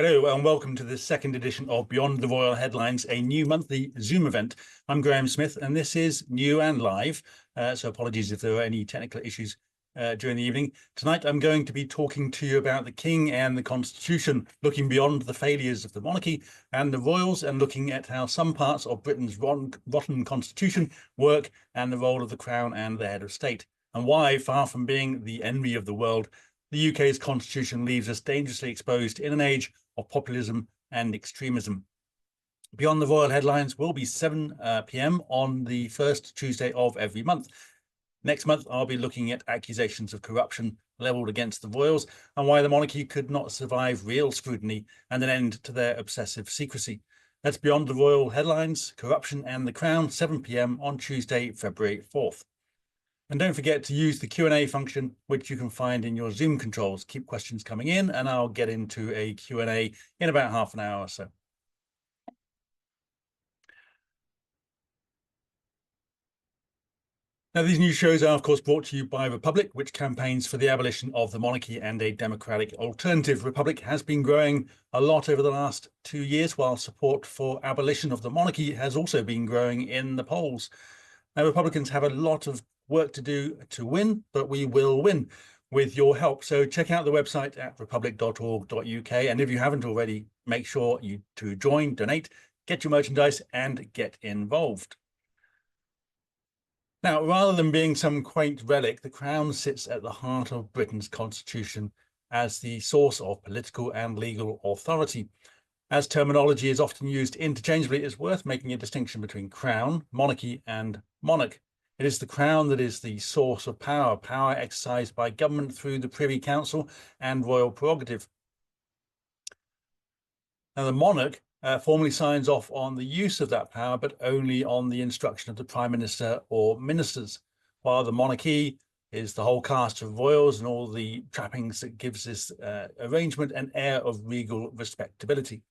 Hello and welcome to the second edition of Beyond the Royal Headlines, a new monthly Zoom event. I'm Graham Smith and this is new and live, so apologies if there are any technical issues during the evening. Tonight I'm going to be talking to you about the King and the Constitution, looking beyond the failures of the monarchy and the royals and looking at how some parts of Britain's rotten constitution work and the role of the Crown and the head of state, and why, far from being the envy of the world, the UK's constitution leaves us dangerously exposed in an age of populism and extremism. Beyond the Royal Headlines will be 7 p.m. on the first Tuesday of every month. Next month, I'll be looking at accusations of corruption levelled against the royals and why the monarchy could not survive real scrutiny and an end to their obsessive secrecy. That's Beyond the Royal Headlines, Corruption and the Crown, 7 p.m. on Tuesday, February 4th. And don't forget to use the Q&A function, which you can find in your Zoom controls. Keep questions coming in and I'll get into a Q&A in about half an hour or so. Now, these new shows are, of course, brought to you by Republic, which campaigns for the abolition of the monarchy and a democratic alternative. Republic has been growing a lot over the last 2 years, while support for abolition of the monarchy has also been growing in the polls. Now, Republicans have a lot of work to do to win, but we will win with your help. So check out the website at republic.org.uk. And if you haven't already, make sure to join, donate, get your merchandise and get involved. Now, rather than being some quaint relic, the Crown sits at the heart of Britain's constitution as the source of political and legal authority. As terminology is often used interchangeably, it's worth making a distinction between Crown, monarchy and monarch. It is the Crown that is the source of power, power exercised by government through the Privy Council and royal prerogative. Now, the monarch formally signs off on the use of that power, but only on the instruction of the Prime Minister or ministers, while the monarchy is the whole cast of royals and all the trappings that gives this arrangement an air of regal respectability.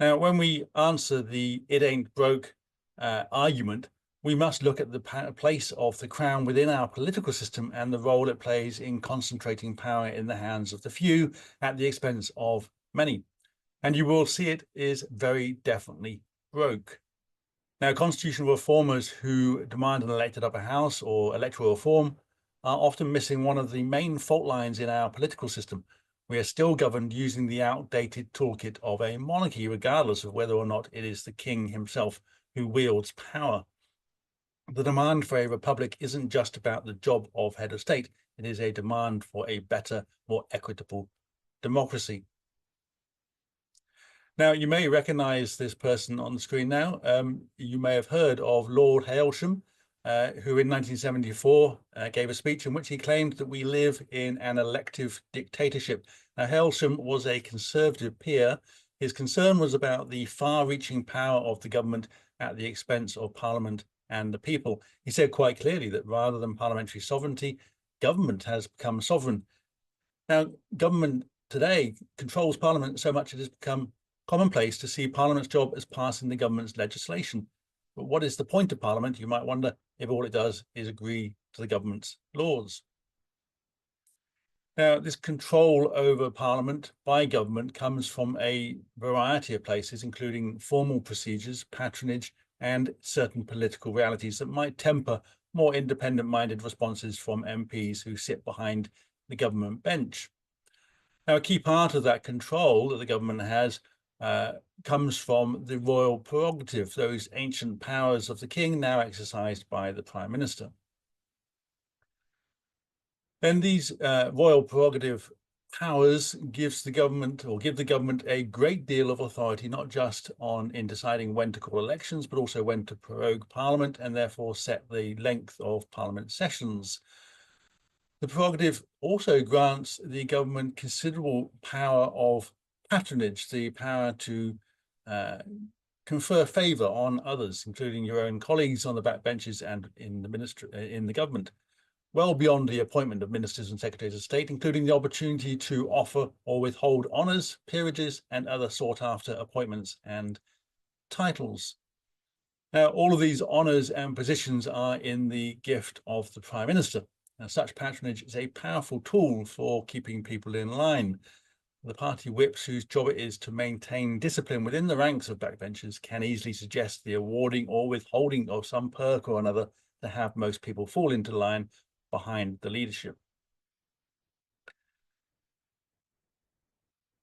Now, when we answer the "it ain't broke" argument, we must look at the place of the Crown within our political system and the role it plays in concentrating power in the hands of the few at the expense of many. And you will see it is very definitely broke. Now, constitutional reformers who demand an elected upper house or electoral reform are often missing one of the main fault lines in our political system. We are still governed using the outdated toolkit of a monarchy, regardless of whether or not it is the king himself who wields power. The demand for a republic isn't just about the job of head of state. It is a demand for a better, more equitable democracy. Now, you may recognize this person on the screen now. You may have heard of Lord Hailsham, who in 1974 gave a speech in which he claimed that we live in an elective dictatorship. Now, Hailsham was a Conservative peer. His concern was about the far-reaching power of the government at the expense of Parliament and the people. He said quite clearly that rather than parliamentary sovereignty, government has become sovereign. Now, government today controls Parliament so much it has become commonplace to see Parliament's job as passing the government's legislation. But what is the point of Parliament, you might wonder, if all it does is agree to the government's laws? Now, this control over Parliament by government comes from a variety of places, including formal procedures, patronage, and certain political realities that might temper more independent-minded responses from MPs who sit behind the government bench. Now, a key part of that control that the government has comes from the royal prerogative, those ancient powers of the king now exercised by the Prime Minister. Then these royal prerogative powers give the government a great deal of authority, not just in deciding when to call elections, but also when to prorogue Parliament and therefore set the length of Parliament sessions. The prerogative also grants the government considerable power of patronage, the power to confer favour on others, including your own colleagues on the backbenches and in the government, well beyond the appointment of ministers and secretaries of state, including the opportunity to offer or withhold honours, peerages, and other sought-after appointments and titles. Now, all of these honours and positions are in the gift of the Prime Minister. Now, such patronage is a powerful tool for keeping people in line. The party whips, whose job it is to maintain discipline within the ranks of backbenchers, can easily suggest the awarding or withholding of some perk or another to have most people fall into line behind the leadership.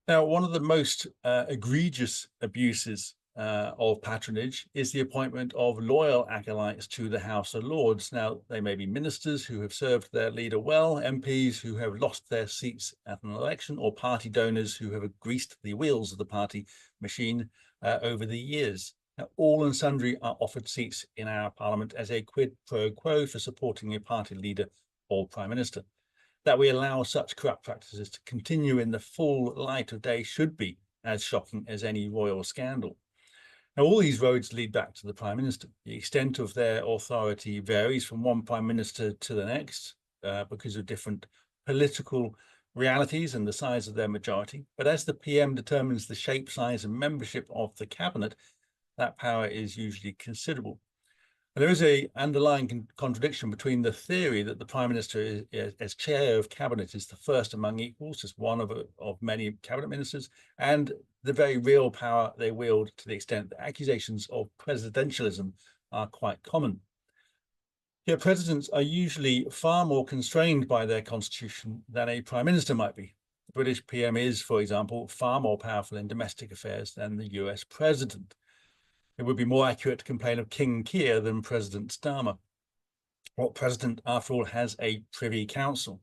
Now, one of the most egregious abuses of patronage is the appointment of loyal acolytes to the House of Lords. Now, they may be ministers who have served their leader well, MPs who have lost their seats at an election, or party donors who have greased the wheels of the party machine over the years. Now, all and sundry are offered seats in our parliament as a quid pro quo for supporting a party leader or prime minister. That we allow such corrupt practices to continue in the full light of day should be as shocking as any royal scandal. Now, all these roads lead back to the Prime Minister. The extent of their authority varies from one Prime Minister to the next because of different political realities and the size of their majority. But as the PM determines the shape, size, and membership of the cabinet, that power is usually considerable. There is an underlying contradiction between the theory that the Prime Minister, as chair of cabinet, is the first among equals, just one of many cabinet ministers, and the very real power they wield, to the extent that accusations of presidentialism are quite common. Yet presidents are usually far more constrained by their constitution than a Prime Minister might be. The British PM is, for example, far more powerful in domestic affairs than the US president. It would be more accurate to complain of King Keir than President Starmer. What president, after all, has a Privy Council?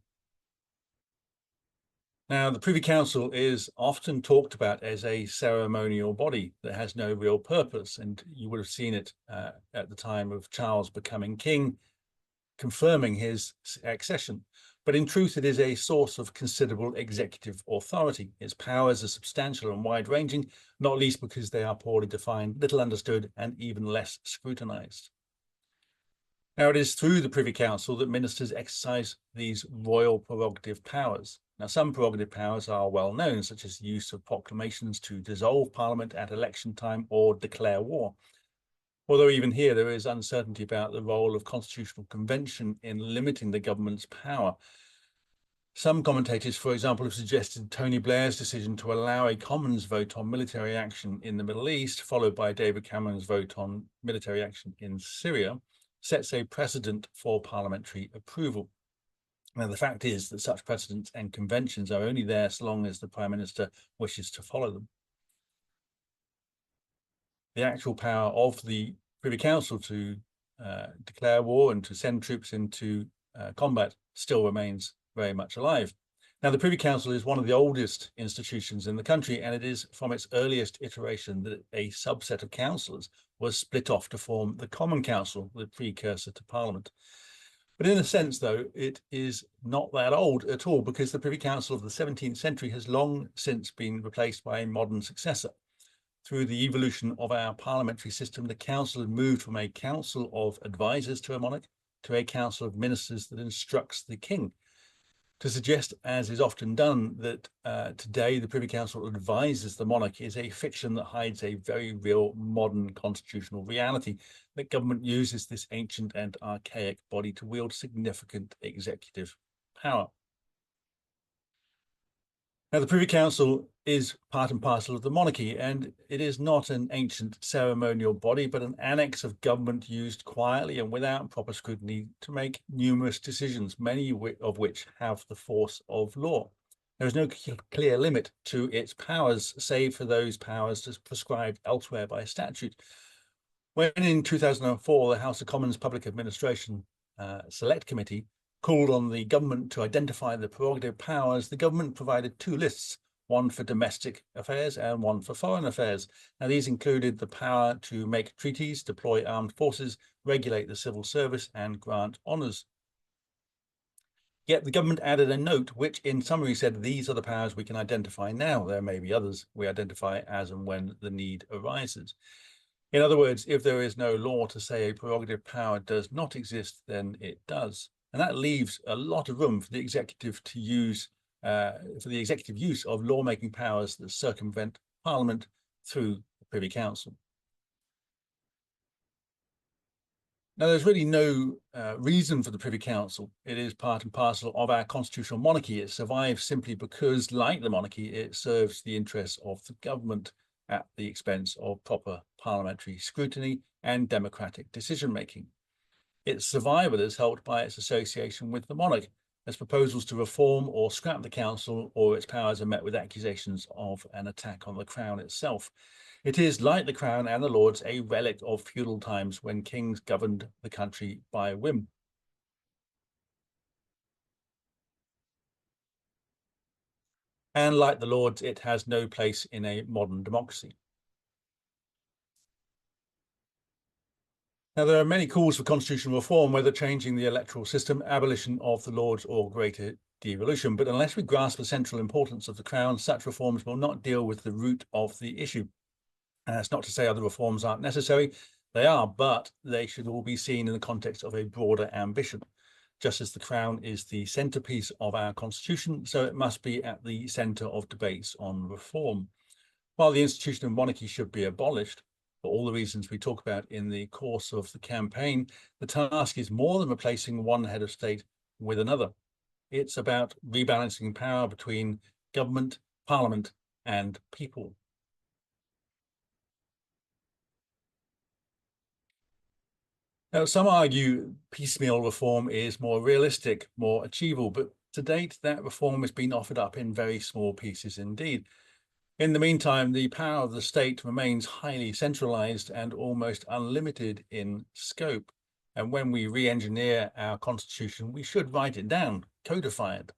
Now, the Privy Council is often talked about as a ceremonial body that has no real purpose, and you would have seen it at the time of Charles becoming king, confirming his accession. But in truth, it is a source of considerable executive authority. Its powers are substantial and wide-ranging, not least because they are poorly defined, little understood, and even less scrutinised. Now, it is through the Privy Council that ministers exercise these royal prerogative powers. Now, some prerogative powers are well known, such as the use of proclamations to dissolve Parliament at election time or declare war. Although even here there is uncertainty about the role of constitutional convention in limiting the government's power. Some commentators, for example, have suggested Tony Blair's decision to allow a Commons vote on military action in the Middle East, followed by David Cameron's vote on military action in Syria, sets a precedent for parliamentary approval. Now, the fact is that such precedents and conventions are only there so long as the Prime Minister wishes to follow them. The actual power of the Privy Council to declare war and to send troops into combat still remains very much alive. Now, the Privy Council is one of the oldest institutions in the country, and it is from its earliest iteration that a subset of councillors was split off to form the Common Council, the precursor to Parliament. But in a sense, though, it is not that old at all, because the Privy Council of the 17th century has long since been replaced by a modern successor. Through the evolution of our parliamentary system, the council has moved from a council of advisors to a monarch to a council of ministers that instructs the king. To suggest, as is often done, that today the Privy Council advises the monarch is a fiction that hides a very real modern constitutional reality, that government uses this ancient and archaic body to wield significant executive power. Now, the Privy Council is part and parcel of the monarchy, and it is not an ancient ceremonial body, but an annex of government used quietly and without proper scrutiny to make numerous decisions, many of which have the force of law. There is no clear limit to its powers, save for those powers prescribed elsewhere by statute. When in 2004, the House of Commons Public Administration Select Committee called on the government to identify the prerogative powers, the government provided two lists, one for domestic affairs and one for foreign affairs. Now, these included the power to make treaties, deploy armed forces, regulate the civil service, and grant honours. Yet the government added a note which in summary said, these are the powers we can identify now. There may be others we identify as and when the need arises. In other words, if there is no law to say a prerogative power does not exist, then it does. And that leaves a lot of room for the executive to use, use of lawmaking powers that circumvent Parliament through the Privy Council. Now, there's really no reason for the Privy Council. It is part and parcel of our constitutional monarchy. It survives simply because, like the monarchy, it serves the interests of the government at the expense of proper parliamentary scrutiny and democratic decision-making. Its survival is helped by its association with the monarch, as proposals to reform or scrap the council or its powers are met with accusations of an attack on the crown itself. It is, like the crown and the lords, a relic of feudal times when kings governed the country by whim. And like the lords, it has no place in a modern democracy. Now, there are many calls for constitutional reform, whether changing the electoral system, abolition of the lords, or greater devolution. But unless we grasp the central importance of the crown, such reforms will not deal with the root of the issue. And that's not to say other reforms aren't necessary. They are, but they should all be seen in the context of a broader ambition. Just as the crown is the centerpiece of our constitution, so it must be at the center of debates on reform. While the institution of monarchy should be abolished, for all the reasons we talk about in the course of the campaign, the task is more than replacing one head of state with another. It's about rebalancing power between government, parliament, and people. Now, some argue piecemeal reform is more realistic, more achievable, but to date, that reform has been offered up in very small pieces indeed. In the meantime, the power of the state remains highly centralized and almost unlimited in scope. And when we re-engineer our constitution, we should write it down, codify it.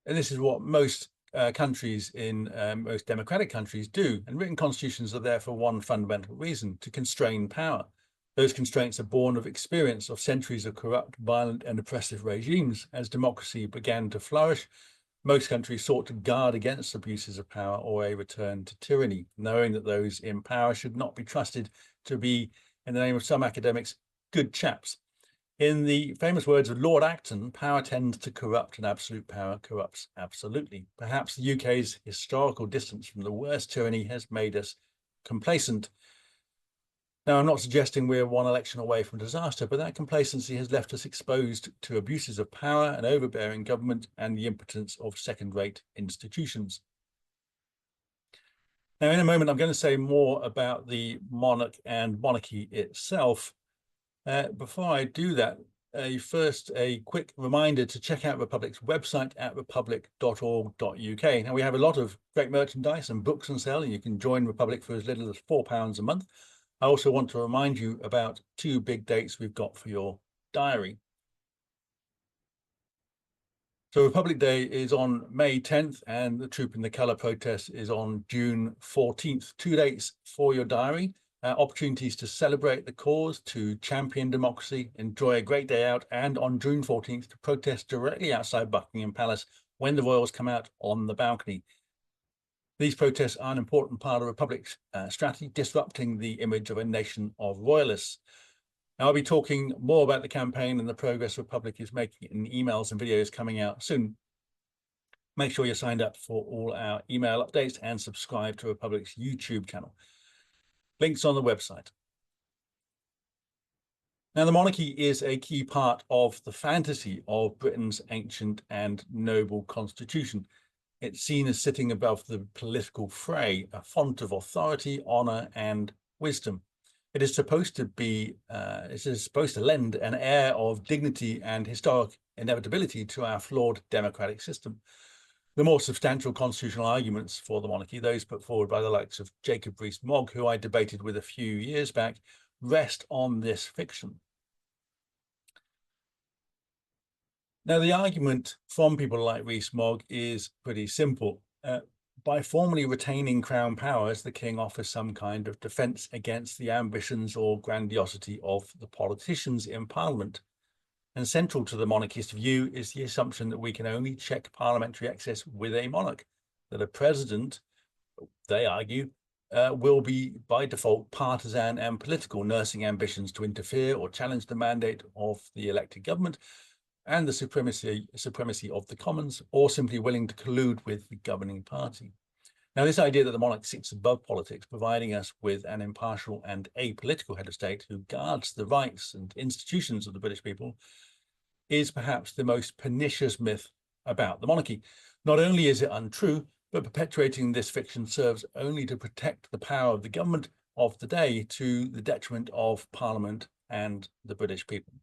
And this is what most countries in most democratic countries do. And written constitutions are there for one fundamental reason: to constrain power. Those constraints are born of experience of centuries of corrupt, violent, and oppressive regimes. As democracy began to flourish, most countries sought to guard against abuses of power or a return to tyranny, knowing that those in power should not be trusted to be, in the name of some academics, good chaps. In the famous words of Lord Acton, power tends to corrupt and absolute power corrupts absolutely. Perhaps the UK's historical distance from the worst tyranny has made us complacent. Now, I'm not suggesting we're one election away from disaster, but that complacency has left us exposed to abuses of power and overbearing government and the impotence of second-rate institutions. Now, in a moment, I'm going to say more about the monarch and monarchy itself. Before I do that, first a quick reminder to check out Republic's website at republic.org.uk. Now, we have a lot of great merchandise and books on sale, and you can join Republic for as little as £4 a month. I also want to remind you about two big dates we've got for your diary. So Republic Day is on May 10th and the Troop in the Colour protest is on June 14th. 2 dates for your diary. Opportunities to celebrate the cause, to champion democracy, enjoy a great day out, and on June 14th to protest directly outside Buckingham Palace when the royals come out on the balcony. These protests are an important part of Republic's strategy, disrupting the image of a nation of royalists. Now, I'll be talking more about the campaign and the progress Republic is making in emails and videos coming out soon. Make sure you're signed up for all our email updates and subscribe to Republic's YouTube channel. Links on the website. Now, the monarchy is a key part of the fantasy of Britain's ancient and noble constitution. It's seen as sitting above the political fray, a font of authority, honor, and wisdom. It is supposed to be, it is supposed to lend an air of dignity and historic inevitability to our flawed democratic system. The more substantial constitutional arguments for the monarchy, those put forward by the likes of Jacob Rees-Mogg, who I debated with a few years back, rest on this fiction. Now, the argument from people like Rees-Mogg is pretty simple. By formally retaining crown powers, the king offers some kind of defense against the ambitions or grandiosity of the politicians in parliament. And central to the monarchist view is the assumption that we can only check parliamentary access with a monarch, that a president, they argue, will be by default partisan and political, nursing ambitions to interfere or challenge the mandate of the elected government and the supremacy of the Commons, or simply willing to collude with the governing party. Now, this idea that the monarch sits above politics, providing us with an impartial and apolitical head of state who guards the rights and institutions of the British people, is perhaps the most pernicious myth about the monarchy. Not only is it untrue, but perpetuating this fiction serves only to protect the power of the government of the day to the detriment of Parliament and the British people.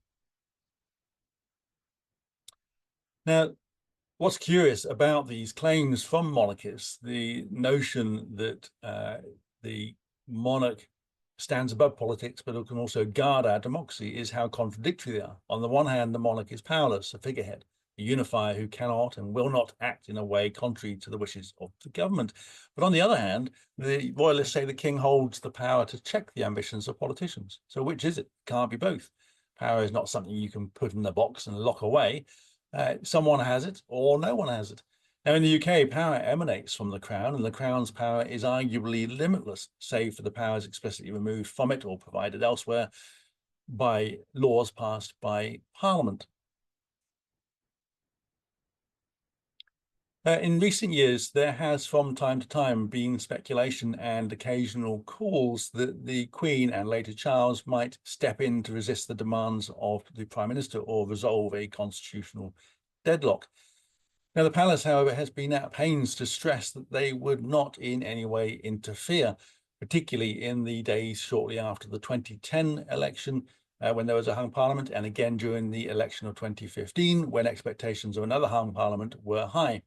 Now, what's curious about these claims from monarchists, the notion that the monarch stands above politics, but it can also guard our democracy, is how contradictory they are. On the one hand, the monarch is powerless, a figurehead, a unifier who cannot and will not act in a way contrary to the wishes of the government. But on the other hand, the royalists say the king holds the power to check the ambitions of politicians. So which is it? Can't be both. Power is not something you can put in a box and lock away. Someone has it or no one has it. Now, in the UK, power emanates from the Crown, and the Crown's power is arguably limitless, save for the powers explicitly removed from it or provided elsewhere by laws passed by Parliament. In recent years, there has from time to time been speculation and occasional calls that the Queen and later Charles might step in to resist the demands of the Prime Minister or resolve a constitutional deadlock. Now, the palace, however, has been at pains to stress that they would not in any way interfere, particularly in the days shortly after the 2010 election, when there was a hung parliament, and again during the election of 2015, when expectations of another hung parliament were high.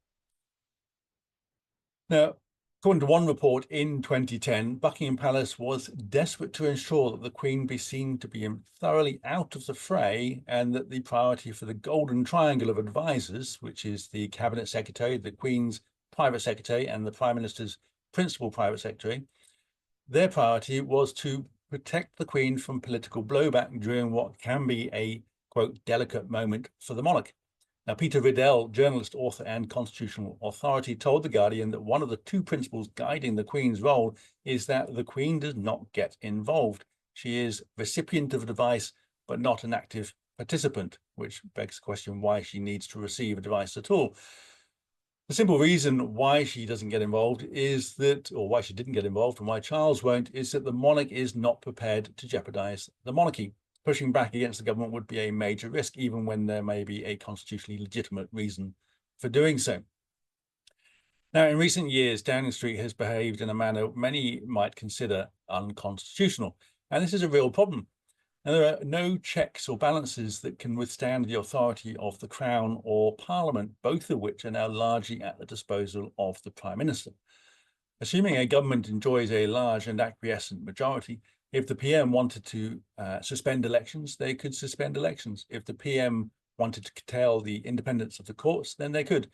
Now, according to one report in 2010, Buckingham Palace was desperate to ensure that the Queen be seen to be thoroughly out of the fray, and that the priority for the golden triangle of advisors, which is the Cabinet Secretary, the Queen's Private Secretary, and the Prime Minister's Principal Private Secretary, their priority was to protect the Queen from political blowback during what can be a, quote, delicate moment for the monarch. Now, Peter Riddell, journalist, author, and constitutional authority, told The Guardian that one of the two principles guiding the Queen's role is that the Queen does not get involved. She is recipient of advice, but not an active participant, which begs the question why she needs to receive advice at all. The simple reason why she doesn't get involved is that, or why she didn't get involved and why Charles won't, is that the monarch is not prepared to jeopardize the monarchy. Pushing back against the government would be a major risk, even when there may be a constitutionally legitimate reason for doing so. Now, in recent years, Downing Street has behaved in a manner many might consider unconstitutional, and this is a real problem. Now, there are no checks or balances that can withstand the authority of the Crown or Parliament, both of which are now largely at the disposal of the Prime Minister. Assuming a government enjoys a large and acquiescent majority, if the PM wanted to suspend elections, they could suspend elections. If the PM wanted to curtail the independence of the courts, then they could.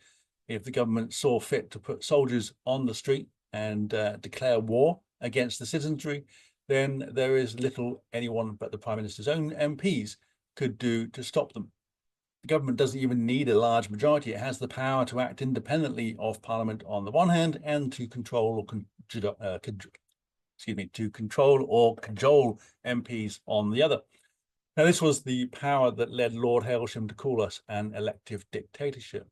If the government saw fit to put soldiers on the street and declare war against the citizenry, then there is little anyone but the Prime Minister's own MPs could do to stop them. The government doesn't even need a large majority. It has the power to act independently of Parliament on the one hand, and to control or cajole MPs on the other. Now, this was the power that led Lord Hailsham to call us an elective dictatorship.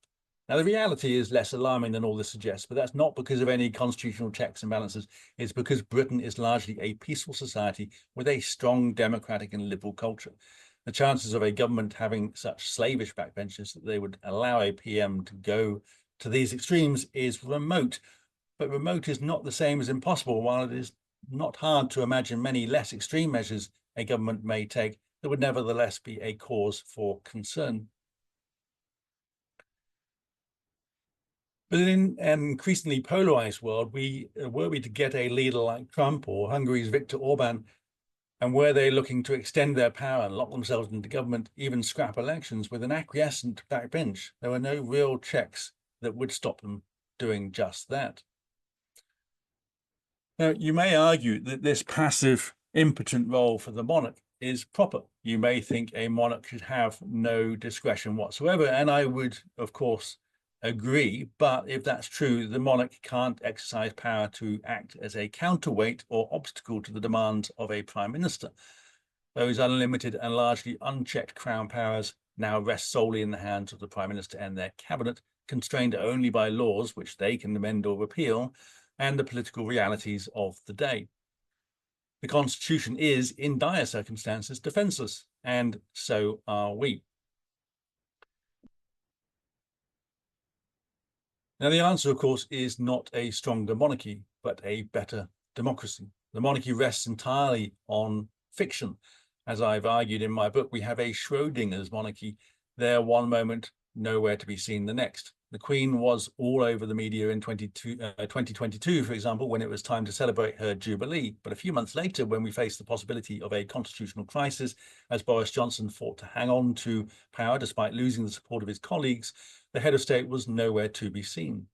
Now, the reality is less alarming than all this suggests, but that's not because of any constitutional checks and balances. It's because Britain is largely a peaceful society with a strong democratic and liberal culture. The chances of a government having such slavish backbenchers that they would allow a PM to go to these extremes is remote. But remote is not the same as impossible, while it is not hard to imagine many less extreme measures a government may take that would nevertheless be a cause for concern. But in an increasingly polarized world, were we to get a leader like Trump or Hungary's Viktor Orban, and were they looking to extend their power and lock themselves into government, even scrap elections with an acquiescent backbench, there were no real checks that would stop them doing just that. Now, you may argue that this passive, impotent role for the monarch is proper. You may think a monarch should have no discretion whatsoever, and I would, of course, agree. But if that's true, the monarch can't exercise power to act as a counterweight or obstacle to the demands of a prime minister. Those unlimited and largely unchecked crown powers now rest solely in the hands of the prime minister and their cabinet, constrained only by laws which they can amend or repeal, and the political realities of the day. The Constitution is, in dire circumstances, defenceless, and so are we. Now, the answer, of course, is not a stronger monarchy, but a better democracy. The monarchy rests entirely on fiction. As I've argued in my book, we have a Schrodinger's monarchy, there one moment, nowhere to be seen the next. The Queen was all over the media in 2022, for example, when it was time to celebrate her Jubilee. But a few months later, when we faced the possibility of a constitutional crisis, as Boris Johnson fought to hang on to power despite losing the support of his colleagues, the head of state was nowhere to be seen.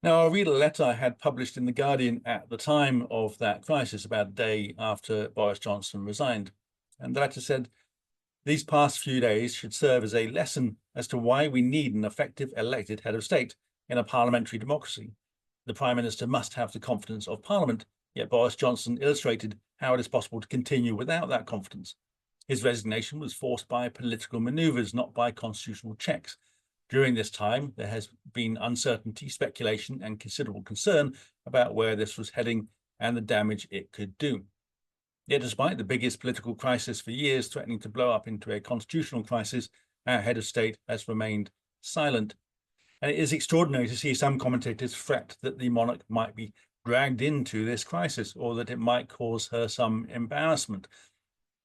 Now, I'll read a letter I had published in The Guardian at the time of that crisis, about a day after Boris Johnson resigned. And the letter said, "These past few days should serve as a lesson as to why we need an effective elected head of state in a parliamentary democracy. The Prime Minister must have the confidence of Parliament, yet Boris Johnson illustrated how it is possible to continue without that confidence. His resignation was forced by political manoeuvres, not by constitutional checks. During this time, there has been uncertainty, speculation, and considerable concern about where this was heading and the damage it could do. Yet, despite the biggest political crisis for years threatening to blow up into a constitutional crisis, our head of state has remained silent. And it is extraordinary to see some commentators fret that the monarch might be dragged into this crisis, or that it might cause her some embarrassment.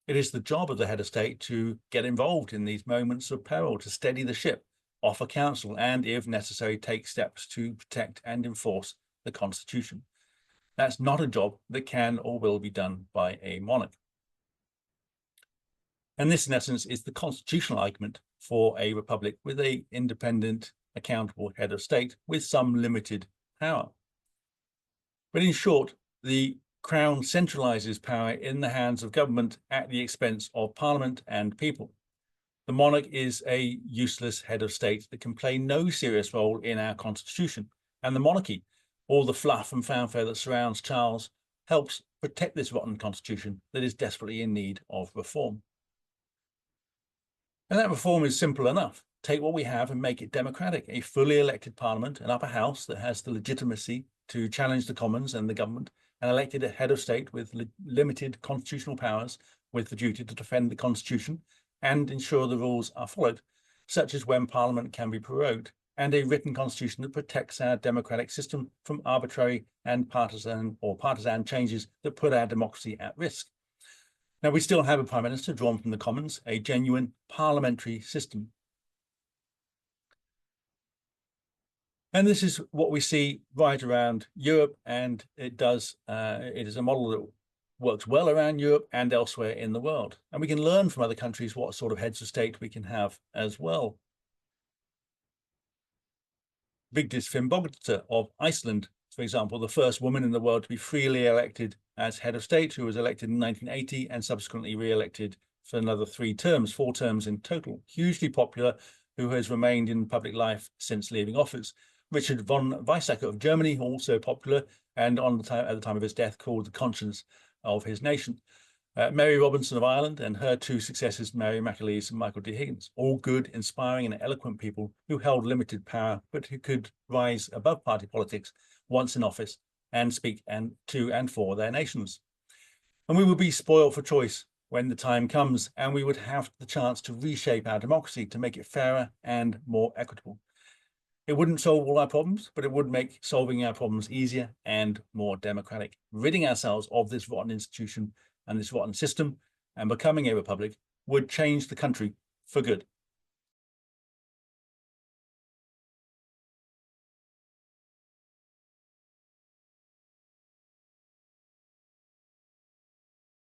It is the job of the head of state to get involved in these moments of peril, to steady the ship, offer counsel, and, if necessary, take steps to protect and enforce the Constitution. That's not a job that can or will be done by a monarch. And this, in essence, is the constitutional argument for a republic with an independent, accountable head of state with some limited power. But in short, the Crown centralizes power in the hands of government at the expense of Parliament and people. The monarch is a useless head of state that can play no serious role in our Constitution. And the monarchy, all the fluff and fanfare that surrounds Charles, helps protect this rotten Constitution that is desperately in need of reform. And that reform is simple enough. Take what we have and make it democratic. A fully elected Parliament, an upper house that has the legitimacy to challenge the Commons and the government, an elected head of state with limited constitutional powers, with the duty to defend the Constitution and ensure the rules are followed, such as when Parliament can be prorogued, and a written constitution that protects our democratic system from arbitrary and partisan changes that put our democracy at risk. Now, we still have a Prime Minister drawn from the Commons, a genuine parliamentary system. And this is what we see right around Europe, and it is a model that works well around Europe and elsewhere in the world. And we can learn from other countries what sort of heads of state we can have as well. Vigdis Finnbogadóttir of Iceland, for example, the first woman in the world to be freely elected as head of state, who was elected in 1980 and subsequently re-elected for another 4 terms in total. Hugely popular, who has remained in public life since leaving office. Richard von Weizsäcker of Germany, also popular, and at the time of his death, called the conscience of his nation. Mary Robinson of Ireland and her 2 successors, Mary McAleese and Michael D. Higgins, all good, inspiring and eloquent people who held limited power, but who could rise above party politics once in office and speak to and for their nations. And we will be spoiled for choice when the time comes, and we would have the chance to reshape our democracy to make it fairer and more equitable. It wouldn't solve all our problems, but it would make solving our problems easier and more democratic. Ridding ourselves of this rotten institution and this rotten system and becoming a republic would change the country for good.